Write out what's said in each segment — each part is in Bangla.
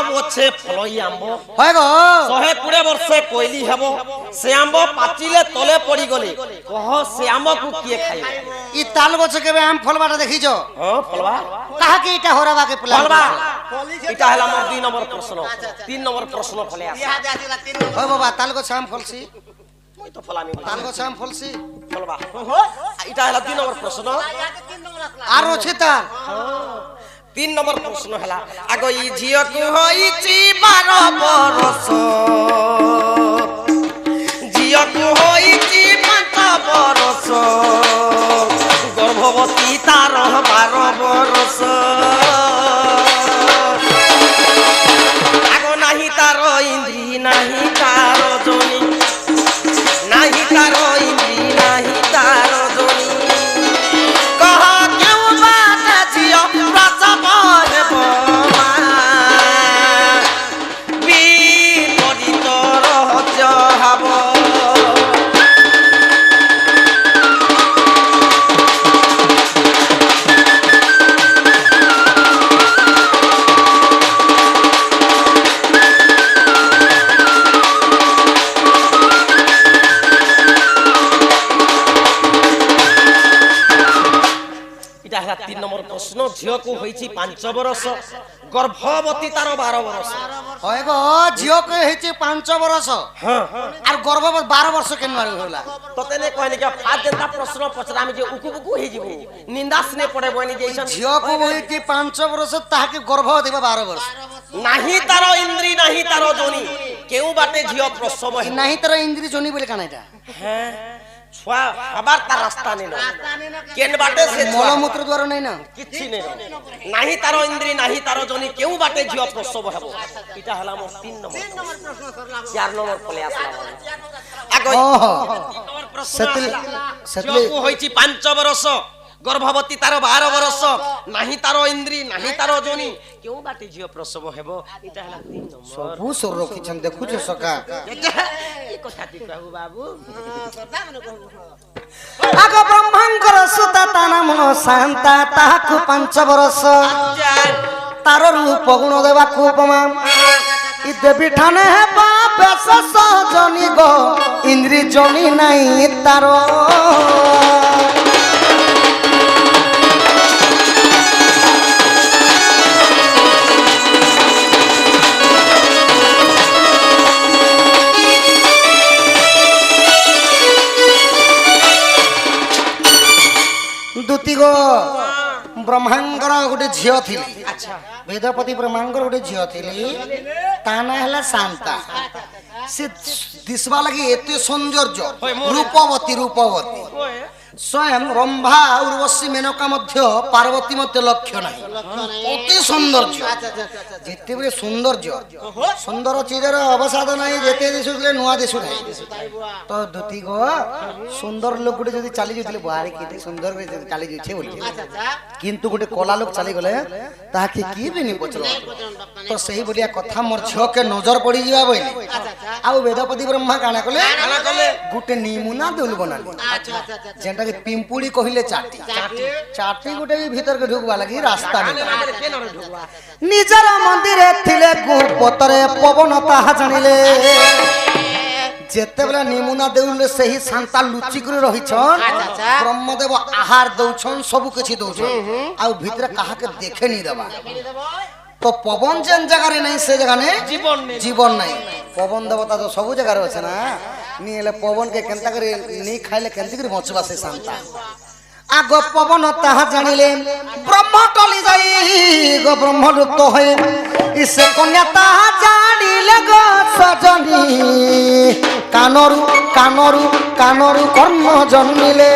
বছে ফলই আম্ব হয় গো 120 বর্ষে কইলি হেব সে আম্ব পাচিলে তলে পড়ি গলে কহ সে আম্বকু কিয়ে খাইব ই তাল গছ কেবে আম ফলবাটা দেখিছ ফলবা কাহাকে এটা হরাবাকে প্ল্যান ফলবা এটা হলা মোর 2 নম্বর প্রশ্ন 3 নম্বর প্রশ্ন ফলে আছে হয় বাবা তাল গছ আম ফলছি মই তো ফলামি তাল গছ আম ফলছি ফলবা এটা হলা 2 নম্বর প্রশ্ন আর আছে তার 3 নম্বর প্রশ্ন হলা আগ ই ঝিয়কু হইছি 12 বরষ ঝিয়কু হইছি 5 বরষ গর্ভবতী তার 12 বরষ আগ নাহি তার ইন্দ্রি নাহি তার জনি নাহি তার ইন্দ্রি নাহি তার জনি কহ কেউ বাত ঝিয় প্রসব হেব বিপরীত রহস্য হব প্রশ্ন ঝিয়কু হইছি 5 বরষ গর্ভবতী তার 12 বরষ হয় গো ঝিওকে হইছে 5 বরষ হ্যাঁ আর গর্ভবতী 12 বর্ষ কেন মারি হলা তোতে নে কইনি কে ফাদ দেতা প্রশ্ন পছরা আমি যে উকুবুকু হই যাব নিন্দাস নে পড়ে বনি যে এইসব ঝিওকে হইছে 5 বরষ তাহাকে গর্ভবতী 12 বর্ষ নাহি তার ইন্দ্রি নাহি তার জনি কেউ বাটে ঝিয় প্রসব হে নাহি তার ইন্দ্রি জনি বলে কানা এটা হ্যাঁ ছুয়া আবার তার রাস্তা নেই না কেন বাটে সে মলমূত্র দ্বার নাই না কিচ্ছি নেই নাহি তার ইন্দ্রি নাহি তার জনি কেউ বাটে ঝিয় প্রসব হব এটা হলা মোর 3 নম্বর প্রশ্ন 4 নম্বর ফলে আসলাম আগ 3 নম্বর প্রশ্ন ঝিয়কু হইছি 5 বরষ গর্ভবতী তার 12 বরষ নাহি তার ইন্দ্রি নাহি তার জনি কেউ বাটে ঝিয় প্রসব হেব এটা হলা 3 নম্বর সবু সর রখিছন দেখুছ সকা এই কথা তি কহু বাবু আগ ব্রহ্মাঙ্কর সুতা তা নাম শান্তা তাহাকু 5 বরষ তার রূপ গুণ দেবাকু উপমা ই দেবী ঠানে হেবা বেশ সজনি গো ইন্দ্রি জনি নাই তার দুতি গো ব্রহ্মাঙ্কর গোটে ঝিও থিলি আচ্ছা বেদপতি ব্রহ্মাঙ্কর গোটে ঝিও থিলি তা না হেলা শান্তা সে দিশবা লাগি এতে সৌন্দর্য রূপবতী রূপবতী স্বয়ং রম্ভা উর্বশী মেনকা মধ্য পার্বতী মধ্য লক্ষ্য নাই অতি সৌন্দর্য যেতেবে সৌন্দর্য সুন্দর চিজের অবসাদ নাই যেতে দিশুলে নূয়া দিশু নাই তো দুতি গো সুন্দর লোক গোটে যদি চালি যাইলে বাহারে কেতে সুন্দর করে চালি যাইছে বলি কিন্তু গোটে কলা লোক চালি গলে তাহাকে কি বিনি পচল তো সেই বলিয়া কথা মোর ঝিওকে নজর পড়ি যাবা বইলি আউ বেদপতি ব্রহ্মা কানা কলে গোটে নিমুনা দুল বনালি যেটা পিম্পুড়ি কহিলে চাটি চাটি গোটে ভিতরকে ঢুকবা লাগি রাস্তা নিজের মন্দিরে থিলে গুপতরে পবন তাহা জানিলে যেতেবেলে নিমুনা দেউলে সেই শান্তা লুচি করে রহিছন ব্রহ্মদেব আহার দউছন সবু কিছু দউছন আউ ভিতরে কাহাকে দেখে নি দেবা তো পবন যেন জায়গায় নাই সে জায়গা জীবন নাই পবন দেবতা তো সবু জায়গায় আছে না নি এলে পবন কে কেনতা করে নি খাইলে কেনতি করে বঁচবা সে শান্তা আগ পবন তাহা জানিলে ব্রহ্ম টলি যাই গো ব্রহ্ম লুপ্ত হয়ে ইসে কন্যা তাহা জানিলে গো সজনী কানরু কানরু কানরু কর্ম জন্মিলে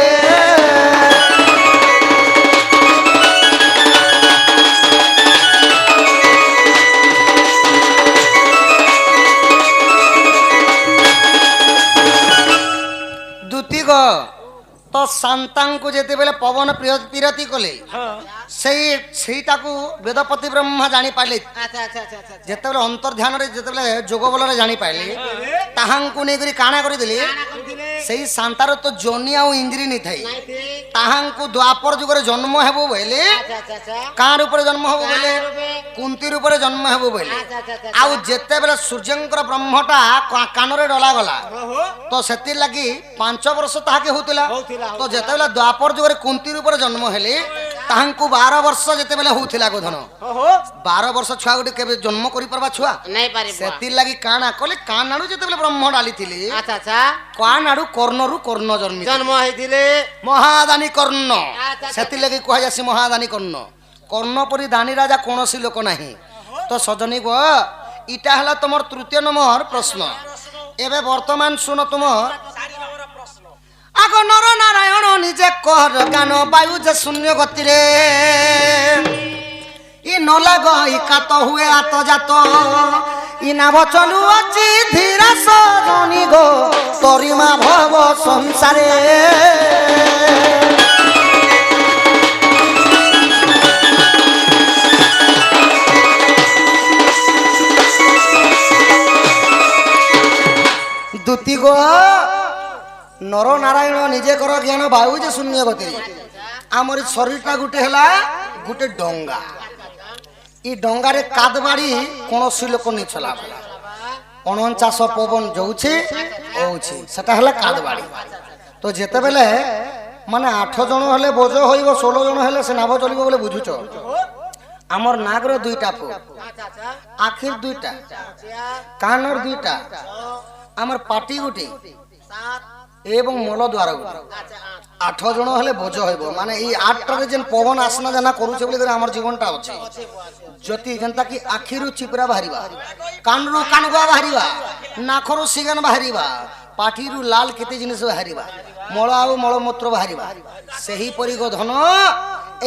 দুতি গো তো শান্তাঙ্কু যেতে বেলে পবন পিরতি কলে সেইটাকু বেদপতি ব্রহ্মা জানি পাইলে যেতবেলে অন্তর্ধাନରେ যেতবেলে যোগ বলরে জানি পাইলে তাহাঙ্কু নেই কাଣା করে দিলে সেই শান্তার তো জনি আউ ইন্দ্রি নি থাই তাহাঙ্কু দ্বাপর যুগরে জন্ম হেব বইলে কার উপরে জন্ম হব বইলে কুন্তির উপরে জন্ম হেব বইলে আউ যেতেবেলে সূর্যঙ্কর ব্রহ্মটা কানরে ডলা গলা তো সেতির লাগি 5 বর্ষ তাহাকে হউতিলা তো যেতেবেলে দ্বাপর যুগরে কুন্তির উপরে জন্ম হেলে তাহাঙ্কু 12 বর্ষ যেতেবেলে হউতিলা গোধন 12 বর্ষ ছুয়া গুটি কেবে জন্ম করি পারবা ছুয়া নাই পারিব সেতির লাগি কানা কলে কানাড়ু যেতেবেলে ব্রহ্ম ডালি থিলি আচ্ছা আচ্ছা কানাড়ু কর্ণরু কর্ণ জন্মি জন্ম হইতিলে মহাদানী কর্ণ আচ্ছা। সেতির লাগি কুয়া যাসি মহাদানী কর্ণ কর্ণ পরি দানী রাজা কোনসি লোক নাহি তো সজনী গো ইটা হলা তোমার তৃতীয় নম্বর প্রশ্ন এবে বর্তমান শুনো তোমার আগ নর নারায়ণ নিজে কর গান বায়ু যে শূন্য গতিরে ই নলাগ ই কাত হুয়ে আত জাত ই নাভ চলু অছি ধীরা সজনী গো তরিমা ভব সংসারে দুতি গো নর নারায়ণ নিজে কর জ্ঞান বায়ু যে শূন্য গতি আমার শরীরটা গুটে হেলা গুটে ডঙ্গা ই ডঙ্গারে কাদ বাড়ি কোনসি লোক নি চলাব 49 পবন যাଉଛି হଉଛି সেটা হলে কাদ বাড়ি তো যেতেবেলে মানে 8 জন হলে বোঝ হইব 16 জন হলে সে নাভ চলিব বলে বুঝুছ আমার নাগর দুইটা পো আখির দুইটা কানর দুইটা আমার পাটি গুটি এবং মলদ্বার গুটি 8 জন হলে বোঝ হইব মানে এই 8টারে যেন পবন আসনা জানা করুছে বলে করে আমার জীবনটা আছে যদি যেনতা কি আখিরু চিপরা বাহারিবা কানরু কানগুয়া বাহারিবা নাখরু সিগান বাহারিবা পাঠিরু লাল কেতে জিনিস বাহারিবা মଳ ଆଉ ମଳମୂତ୍ର ବାହାରିବା ସେହିପରି ଗୋଧନ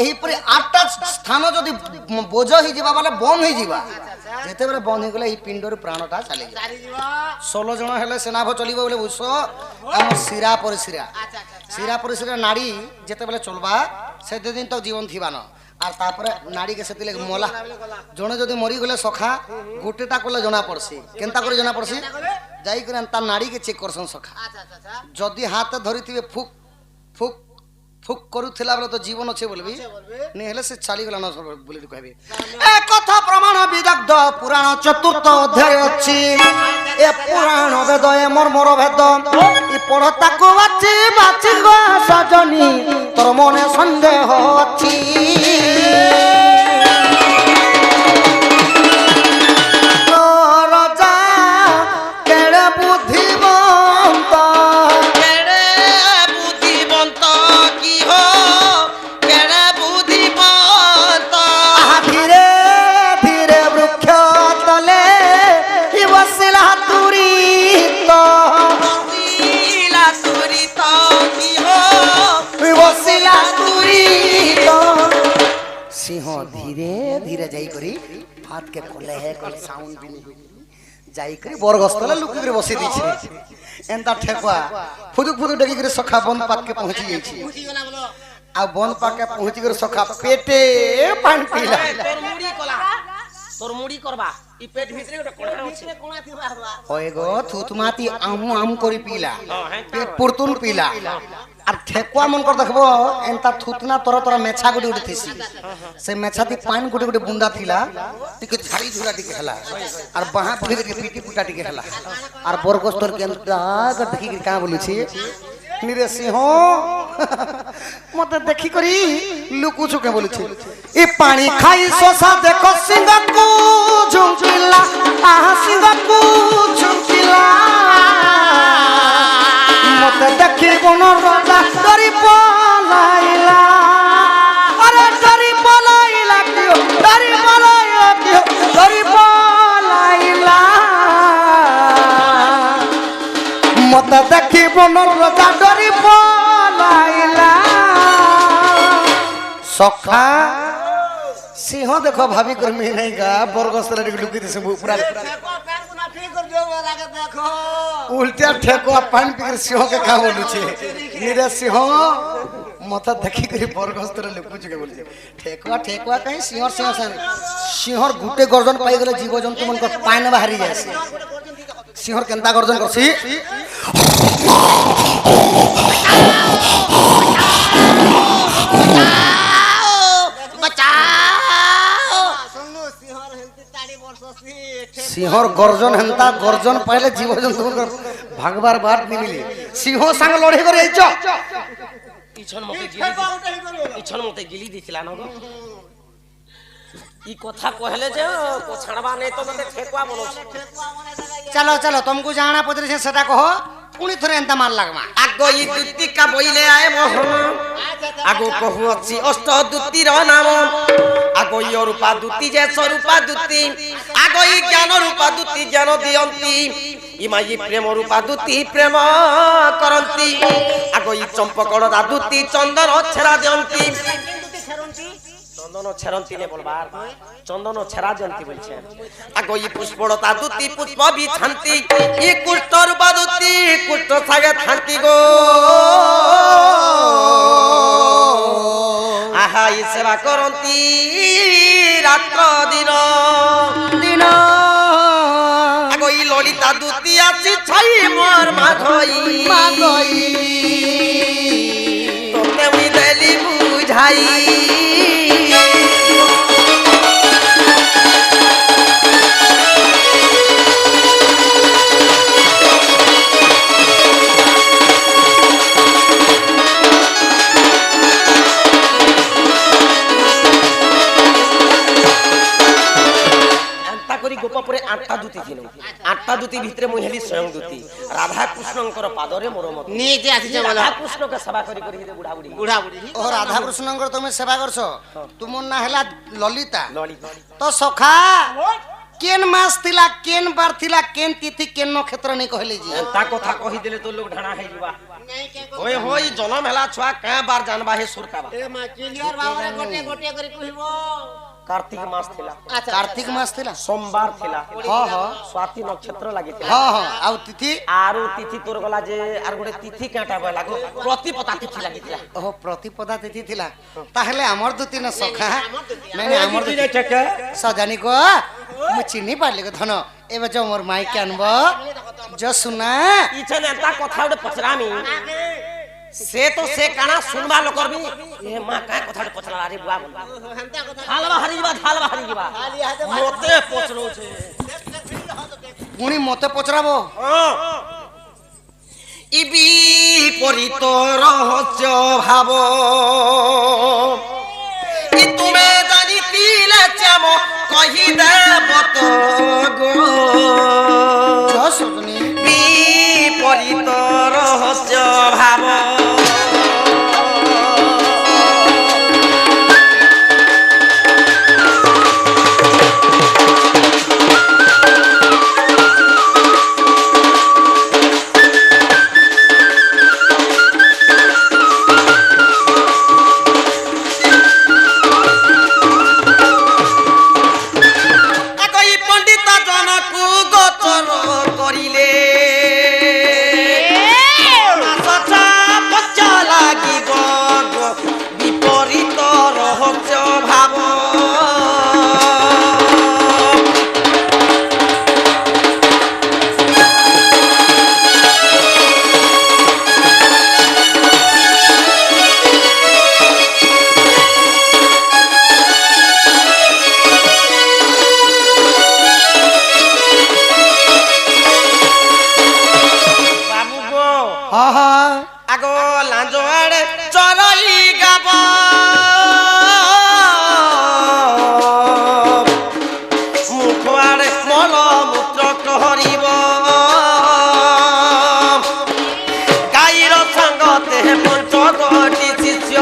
ଏହିପରି 8ଟା ସ୍ଥାନ ଯଦି ବୋଝ ହେଇଯିବା ବୋଲେ ବନ୍ଦ ହେଇଯିବା ଯେତେବେଳେ ବନ୍ଦ ହେଇଗଲେ ଏଇ ପିଣ୍ଡରୁ ପ୍ରାଣଟା ଚାଲିଯିବ 16 ଜଣ ହେଲେ ସେନାଭ ଚଲିବ ବୋଲେ ବୁଝ ଆମ ଶିରା ପରିଶିରା ନାଡି ଯେତେବେଳେ ଚଲବା ସେଦିନ ତ ଜୀବନ ଥିବାନ আর তারপরে নাড়িকে সেতিলে মলা জনে যদি মরি গলে সখা গোটেটা কলে জনা পড়ছি কেনতা করে জনা পড়ছি যাই করে তার নাড়িকে চেক করছন সখা যদি হাতে ধরিতিবে ফুক ফুক ফুক করুথিলা বলে তো জীবন আছে বলবি নি হলে সে চালি গলা না বলি কইবি এ কথা প্রমাণ বিদগ্ধ পুরাণ চতুর্থ অধ্যায় আছে এ পুরাণ বেদ এ মর্মর ভেদ ই পড় তাকু বাচি বাচি গো সজনী তোর মনে সন্দেহ আছে सिंह धीरे धीरे जाई करी हाथ के खोले है कल साउंड भी नहीं जाई करी बरगस्तले लुकी करे बसी दी छे एंता ठेकुआ फुदुक फुदुक डगी करे सखा बन पाक के पहुंची गई छी आ बन पाक के पहुंची करे सखा पेटे पानी पीला तोर मुड़ी करबा ई पेट भीतरे ओटा कोणा थिबा होय गो थुतमाती आम आम करी पीला पेट पुरतुन पीला আর ঠেকুয়া মন কর দেখবো এন্তা থুতনা তর তর মেছা গুটি উঠি থিসি সে মেছাতি পান গুটি গুটি বুন্দা থিলা টিকে ঝাড়ি ঝুড়া টিকে হেলা আর বাহা পড়ি কে পিটি পুটা টিকে হেলা আর বরগস্তর কে এন্তা দেখি কা বলুছি নিরে সিংহ মতে দেখি করি লুকুছু কে বলুছি এ পানি খাই শশা দেখো সিংহকু ঝুঁকিলা আহা সিংহকু ঝুঁকিলা মতে দেখি কোন রাজা ডরি পলাইলা আরে ডরি পলাইলা কিও ডরি পলাইলা কিও ডরি পলাইলা মতে দেখি কোন রাজা ডরি পলাইলা সখা সিংহ দেখো ভাবি कर मी नहीं गा बरगस्तले लुकी दिसे पूरा उल्टा ठेकुआ पानी पी सिंह के का बोलू छे निरे सिंह मत देखी करी बरगस्तरे लुकुछ के बोलछे ठेकुआ ठेकुआ कहीं सिंह सिंह सिंहर गुटे गर्जन पाई गले जीव जंतु मन को पानी बाहरी जायसे সিংহর কেন্তা গর্জন করছি সিংহর গর্জন হেন্তা গর্জন পাইলে জীবজন্তু ভাগবার বাট নিমিলে সিংহ সাং লড়াই করে আইছ ইছন মতে গিলি দিছিলা না গো ই কথা কহলে যে ছাড়বা নেই তো মতে ঠেকুয়া বলছ চলো চলো तुमको जाना पड़े सेटा कहो पुणी थरे एंता मार लागमा আগ ই দুতিকা বইলে আয় মোহ আগ কহু অছি অষ্ট দুতির নাম আগ ই রূপা দুতি যে স্বরূপা দুতি আগ ই জ্ঞান রূপা দুতি জ্ঞান দিয়ন্তি ইমাই প্রেম রূপা দুতি প্রেম করন্তি আগ ই চম্পকড় দুতি চন্দন ছেড়া দিয়ন্তি চন্দন ছেড়ন্তি নে বলবার চন্দন ছেড়া দিয়ন্তি বলছে আগ ই পুষ্পলতা দুতি পুষ্প বিছান্তি ই কুষ্ঠ রূপা দুতি কুষ্ঠ সাগে থান্তি গো আহা ই সেবা করন্তি রাত্র দিন दिन আগ ই ললিতা দুতি আছি ছাই মোর মাধই তোতে মুই দেলি বুঝাই গোপপুরে আটটা দুতি ছিল আটটা দুতি ভিতরে মুই হেলি স্বয়ং দুতি রাধা কৃষ্ণঙ্কর পাদরে মোর মত নিজে আসিছে বলো রাধা কৃষ্ণকে সেবা করি করি বুড়া বুড়ি বুড়া বুড়ি ओ राधा कृष्णंकर तुम सेवा करछो तुमर ना हैला ललिता ললিতা तो सखा केन मास थिला केन बार थिला केन तिथि केन नक्षत्र नहीं कहले जी তা কথা কহি দিলে তো লোক ঢানা হই যাবা ওই হই জনম হেলা ছুয়া কা বার জানবা হে সুরকাবা এ মা ক্লিয়ার ভাବରେ গোটে গোটে করে কহিবো কার্তিক মাস থিলা कार्तिक मास थिला সোমবার থিলা हां हां স্বাতি নক্ষত্র লাগিଥିଲା हां हां आउ तिथि आरु तिथि तोर गला जे आर गोटे तिथि काटा बला गो प्रतिपदा तिथि লাগিଥିଲା ओहो प्रतिपदा तिथि थिला ताहले हमर दुति न सखा मैंने हमर दुति ठेके सजानी को मु चिन्नी पारले को धन एबे जो मोर माई के अनबो जो सुना इछन एता কথা ওটা পছরামি সে তো সে কানা শুনবা লোক করবি এ মা কা কথাটা পছরা আরে বুয়া বল হেনতা কথা হালবা হারি যাবা মতে পছরোছে पुणी मते पचराबो ইবি পরিত রহস্য ভাব ই তুমি জানিতিলে চাম কহি দেব তো গো जो सुनी বিপরীত রহস্য ভাব একই পণ্ডিত জনকু গোচর করিলে লাগিব বিপরীত রহস্য ভাব বাবু গো हाँ हाँ আগ লাঞ্জ আড়ে চরই গাব মুখ আড়ে মল মূত্র কহরিব গাইর সঙ্গতে পঞ্চগটি শিষ্য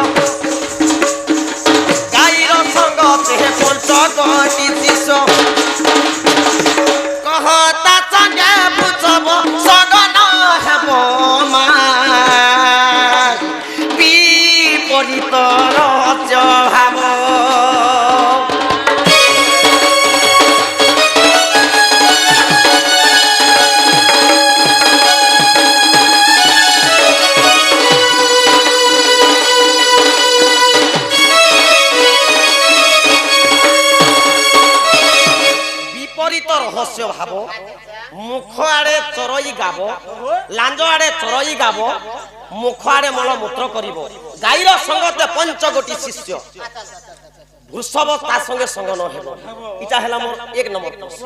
গাইর সঙ্গতে পঞ্চগটি শিষ্য কহতা সঙ্গে বুঝব সগন হেব মা বিপরীত রহস্য ভাব বিপরীত রহস্য ভাব মুখ আড়ে চরই গাব লাঞ্জ আড়ে চরই গাব মুখ আড়ে মলমূত্র করিব গাইর সঙ্গতে পঞ্চগোটি শিষ্য বৃষভ তার সঙ্গে সঙ্গ ন হেব এটা হেলা মোর 1 নম্বর প্রশ্ন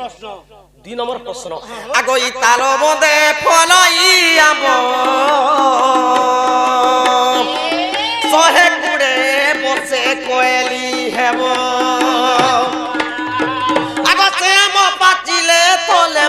2 নম্বর প্রশ্ন আগই তাল মদে ফলাই আব সহে কুড়ে বসে কোয়েলি হেব আগ সে মো পাচিলে তলে